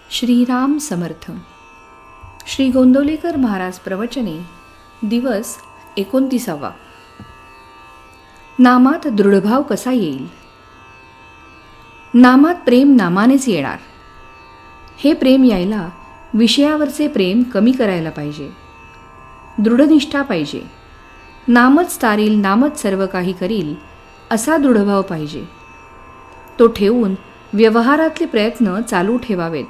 श्रीराम समर्थ. श्री गोंदवलेकर महाराज प्रवचने. दिवस 29. नामात दृढभाव कसा येईल. नामात प्रेम नामानेच येणार. हे प्रेम यायला विषयावरचे प्रेम कमी करायला पाहिजे. दृढनिष्ठा पाहिजे. नामच तारील, नामच सर्व काही करील असा दृढभाव पाहिजे. तो ठेवून व्यवहारातले प्रयत्न चालू ठेवावेत.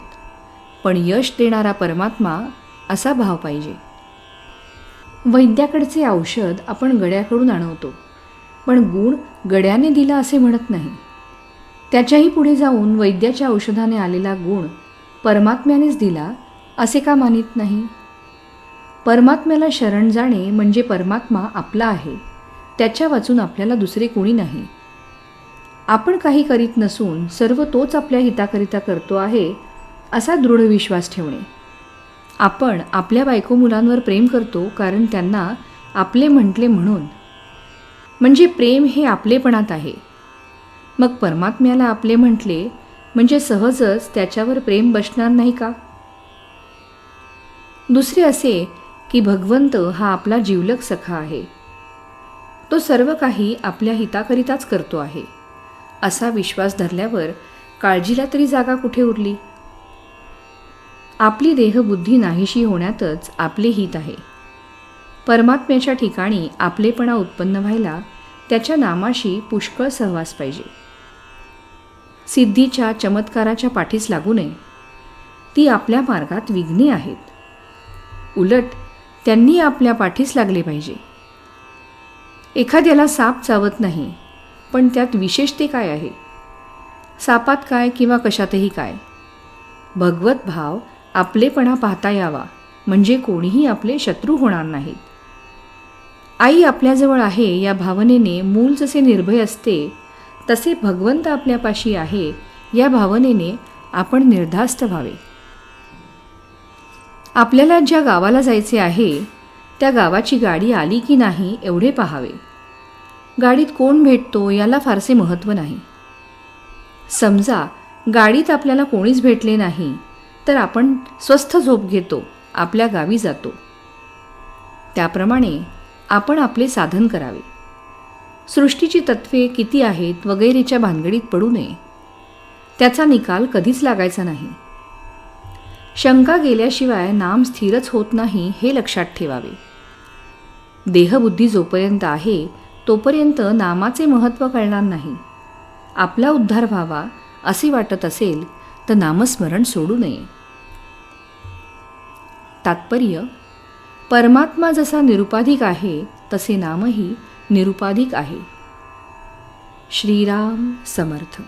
पण यश देणारा परमात्मा असा भाव पाहिजे. वैद्याकडचे औषध आपण गड्याकडून आणवतो, पण गुण गड्याने दिला असे म्हणत नाही. त्याच्याही पुढे जाऊन वैद्याच्या औषधाने आलेला गुण परमात्म्यानेच दिला असे का मानित नाही. परमात्म्याला शरण जाणे म्हणजे परमात्मा आपला आहे, त्याच्या वाचून आपल्याला दुसरे कोणी नाही. आपण काही करीत नसून सर्व तोच आपल्या हिताकरिता करतो आहे असा दृढ विश्वास ठेवणे. आपण आपल्या बायको मुलांवर प्रेम करतो कारण त्यांना आपले म्हटले म्हणून, म्हणजे प्रेम हे आपलेपणात आहे. मग परमात्म्याला आपले म्हटले म्हणजे सहजच त्याच्यावर प्रेम बसणार नाही का. दुसरे असे की भगवंत हा आपला जिवलग सखा आहे, तो सर्व काही आपल्या हिताकरिताच करतो आहे असा विश्वास धरल्यावर काळजीला तरी जागा कुठे उरली. आपली देहबुद्धी नाहीशी होण्यातच आपले हित आहे. परमात्म्याच्या ठिकाणी आपलेपणा उत्पन्न व्हायला त्याच्या नामाशी पुष्कळ सहवास पाहिजे. सिद्धीच्या चमत्काराच्या पाठीस लागू नये. ती आपल्या मार्गात विघ्ने आहेत. उलट त्यांनी आपल्या पाठीस लागले पाहिजे. एखाद्याला साप चावत नाही, पण त्यात विशेषते काय आहे. सापात काय किंवा कशातही काय. भगवत भाव आपलेपणा पाहता यावा म्हणजे कोणीही आपले शत्रू होणार नाहीत. आई आपल्याजवळ आहे या भावनेने मूल जसे निर्भय असते, तसे भगवंत आपल्यापाशी आहे या भावनेने आपण निर्धास्त व्हावे. आपल्याला ज्या गावाला जायचे आहे त्या गावाची गाडी आली की नाही एवढे पाहावे. गाडीत कोण भेटतो याला फारसे महत्त्व नाही. समजा गाडीत आपल्याला कोणीच भेटले नाही तर आपण स्वस्थ झोप घेतो, आपल्या गावी जातो. त्याप्रमाणे आपण आपले साधन करावे. सृष्टीची तत्वे किती आहेत वगैरेच्या भानगडीत पडू नये. त्याचा निकाल कधीच लागायचा नाही. शंका गेल्याशिवाय नाम स्थिरच होत नाही हे लक्षात ठेवावे. देहबुद्धी जोपर्यंत आहे तोपर्यंत नामाचे महत्त्व कळणार नाही. आपला उद्धार व्हावा असे वाटत असेल तर नामस्मरण सोडू नये. तात्पर्य: परमात्मा जसा निरुपाधिक आहे तसे नामही निरुपाधिक आहे. श्रीराम समर्थ.